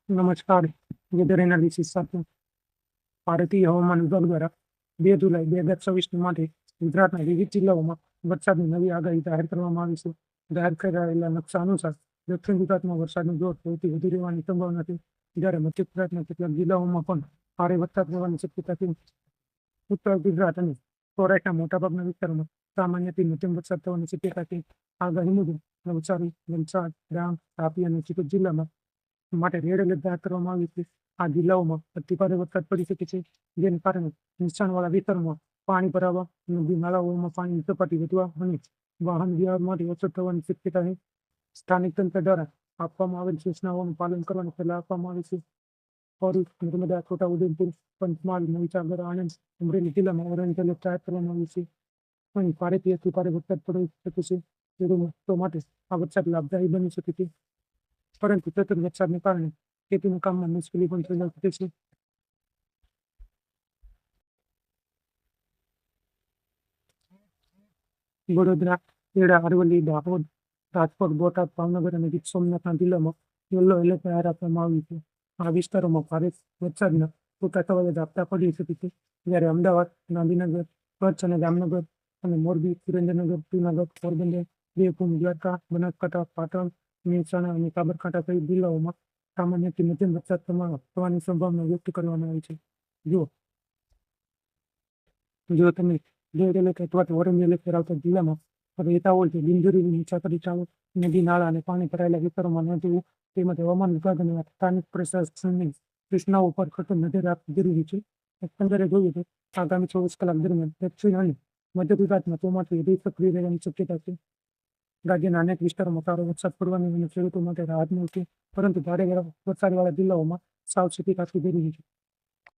નમસ્કાર. Weather analysis સાથે ભારતીય હવામાન વિભાગ દ્વારા 2 જુલાઈ 2024 માટે ગુજરાતના વિવિધ જિલ્લાઓમાં વરસાદની નવી આગાહી જાહેર કરવામાં આવી છે. જાહેર કરાયેલા નકશા અનુસાર દક્ષિણ ગુજરાતમાં વરસાદનું જોર સૌથી વધુ રહેવાની સંભાવના છે, જ્યારે મધ્ય ગુજરાતના કેટલાક જિલ્લાઓમાં પણ ભારે વરસાદ રહેવાની શક્યતા છે. ઉત્તર ગુજરાત અને સૌરાષ્ટ્રના મોટાભાગના વિસ્તારોમાં સામાન્યથી મધ્યમ વરસાદ થવાની શક્યતા છે. આગાહી મુજબ નવસારી, વલસાડ, ડાંગ, તાપી અને સુરત જિલ્લામાં માટે રેડ એલર્ટ જાહેર કરવામાં આવ્યું છે. આ જિલ્લાઓમાં અતિભારે વરસાદ પડી શકે છે, જેને કારણે નીચાણવાળા વિસ્તારોમાં પાણી ભરાવા, નદી નાળાઓમાં પાણીની સપાટી વધવા અને વાહન વ્યવહાર માટે અસર થવાની શક્યતા છે. સ્થાનિક તંત્ર દ્વારા આપવામાં આવેલ સૂચનાઓનું પાલન કરવાની સલાહ આપવામાં આવી છે. ભરૂચ, નર્મદા, છોટાઉદેપુર, પંચમહાલ, મહીસાગર, આણંદ, અમરેલી જિલ્લામાં ઓરેન્જ એલર્ટ જાહેર કરવામાં આવ્યું છે. અહીં ભારેથી અતિભારે વરસાદ પડી શકે છે. ખેડૂતો માટે આ વરસાદ લાભદાયી બની શકે છે, પરંતુ સતત વરસાદને કારણે ખેતીના કામમાં મુશ્કેલી પણ સર્જાઈ શકે છે. વડોદરા, ખેડા, અરવલ્લી, દાહોદ, રાજકોટ, બોટાદ, ભાવનગર અને ગીર સોમનાથના જિલ્લામાં યલો એલર્ટ જાહેર આપવામાં આવ્યું છે. આ વિસ્તારોમાં ભારે વરસાદના છૂટાછવાયા ઝાપટા પડી શકે છે, જ્યારે અમદાવાદ, ગાંધીનગર, કચ્છ અને જામનગર અને મોરબી, સુરેન્દ્રનગર, જૂનાગઢ, પોરબંદર, દેવભૂમિ, દ્વારકા, બનાસકાંઠા, પાટણ, મહેસાણા અને સાબરકાંઠા સહિત જિલ્લાઓમાં સામાન્યથી મધ્યમ વરસાદ થવાની સંભાવના વ્યક્ત કરવામાં આવી છે. જો તમે રેડ એલર્ટ અથવા તો ઓરેન્જ એલર્ટ ધરાવતા જિલ્લામાં રહેતા હોય તો બિનજરૂરી મુસાફરી ટાળો. નદી, નાળા અને પાણી ભરાયેલા વિસ્તારોમાં ન જવું તેમજ હવામાન વિભાગ અને સ્થાનિક પ્રશાસનની સૂચનાઓ પર સતત નજર રાખવી જરૂરી છે. એકંદરે જોઈએ તો આગામી 24 કલાક દરમિયાન દક્ષિણ અને મધ્ય ગુજરાતમાં ચોમાસું વધુ સક્રિય રહેવાની શક્યતા છે. રાજ્યના અનેક વિસ્તારોમાં સારો વરસાદ પડવાની અને ખેડૂતો માટે રાહત મળશે, પરંતુ ભારે વરસાદવાળા જિલ્લાઓમાં સાવચેતી રાખવી જરૂરી છે.